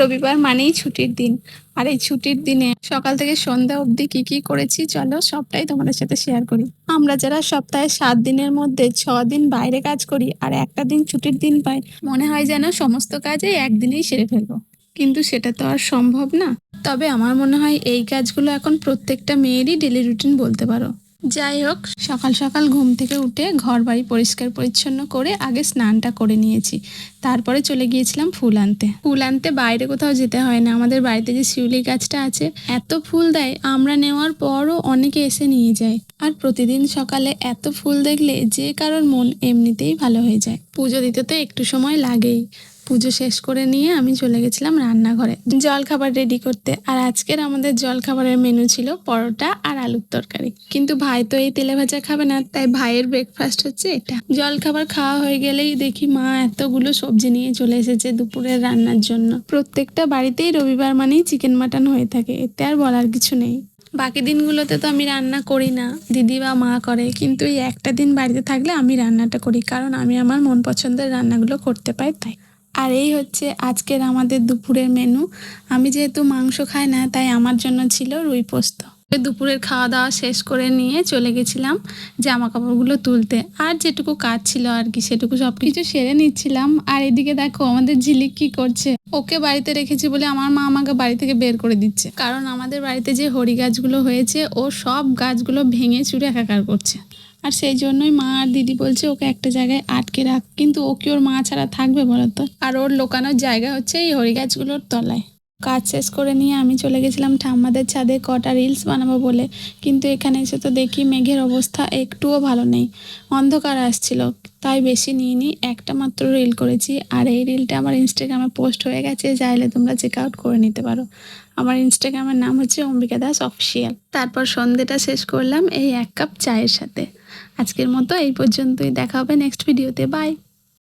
রবিবার মানেই ছুটির দিন। আর এই ছুটির দিনে সকাল থেকে সন্ধ্যা অবধি কি কি করেছি চলো সবটাই তোমাদের সাথে শেয়ার করি। আমরা যারা সপ্তাহে 7 দিনের মধ্যে 6 দিন বাইরে কাজ করি আর একটা দিন ছুটির দিন পাই, মনে হয় যেন সমস্ত কাজে একদিনেই সেরে ফেলবো, কিন্তু সেটা তো আর সম্ভব না। তবে আমার মনে হয় এই কাজগুলো এখন প্রত্যেকটা মেয়েরই ডেলি রুটিন বলতে পারো। যাই হোক, সকাল সকাল ঘুম থেকে উঠে ঘর বাড়ি পরিষ্কার পরিচ্ছন্ন করে আগে স্নানটা করে নিয়েছি। তারপরে চলে গিয়েছিলাম ফুল আনতে বাইরে কোথাও যেতে হয় না, আমাদের বাড়িতে যে শিউলি গাছটা আছে এত ফুল দেয়, আমরা নেওয়ার পরও অনেকে এসে নিয়ে যায়। আর প্রতিদিন সকালে এত ফুল দেখলে যে কারোর মন এমনিতেই ভালো হয়ে যায়। পুজো দিতে তো একটু সময় লাগেই। পুজো শেষ করে নিয়ে আমি চলে গেছিলাম রান্নাঘরে জলখাবার রেডি করতে। আর আজকের আমাদের জলখাবারের মেনু ছিল পরোটা আর আলুর তরকারি। কিন্তু ভাই তো এই তেলে ভাজা খাবে না, তাই ভাইয়ের ব্রেকফাস্ট হচ্ছে এটা। জলখাবার খাওয়া হয়ে গেলেই দেখি মা এতগুলো সবজি নিয়ে চলে এসেছে দুপুরের রান্নার জন্য। প্রত্যেকটা বাড়িতেই রবিবার মানেই চিকেন মাটন হয়ে থাকে, এতে আর বলার কিছু নেই। বাকি দিনগুলোতে তো আমি রান্না করি না, দিদি বা মা করে, কিন্তু এই একটা দিন বাড়িতে থাকলে আমি রান্নাটা করি, কারণ আমি আমার মন পছন্দের রান্নাগুলো করতে পাই তাই। আর এই হচ্ছে আজকের আমাদের দুপুরের মেনু। আমি যেহেতু মাংস খাই না, তাই আমার জন্য ছিল রুই পোস্ত। দুপুরের খাওয়া দাওয়া শেষ করে নিয়ে চলে গেছিলাম জামা কাপড়গুলো তুলতে, আর যেটুকু কাজ ছিল আর কি সেটুকু সবকিছু সেরে নিচ্ছিলাম। আর এদিকে দেখো আমাদের ঝিলিক কি করছে। ওকে বাড়িতে রেখেছি বলে আমার মা আমাকে বাড়ি থেকে বের করে দিচ্ছে, কারণ আমাদের বাড়িতে যে হরি গাছগুলো হয়েছে ও সব গাছগুলো ভেঙে চুরে একাকার করছে। আর সেই জন্যই মা আর দিদি বলছে ওকে একটা জায়গায় আটকে রাখ, কিন্তু ও কি ওর মা ছাড়া থাকবে বলতো? আর ওর লোকানোর জায়গা হচ্ছে এই হরি গাছগুলোর তলায়। কাজ শেষ করে নিয়ে আমি চলে গেছিলাম ঠাম্মাদের ছাদে কটা রিলস বানাবো বলে, কিন্তু এখানে এসে তো দেখি মেঘের অবস্থা একটুও ভালো নেই, অন্ধকার আসছিল, তাই বেশি নিইনি, একটা মাত্র রিল করেছি। আর এই রিলটা আমার ইনস্টাগ্রামে পোস্ট হয়ে গেছে, চাইলে তোমরা চেক আউট করে নিতে পারো। আমার ইনস্টাগ্রামের নাম হচ্ছে অম্বিকা দাস অফিসিয়াল। তারপর সন্ধ্যেটা শেষ করলাম এই 1 কাপ চায়ের সাথে। আজকের মতো এই পর্যন্তই, দেখা হবে নেক্সট ভিডিওতে, বাই।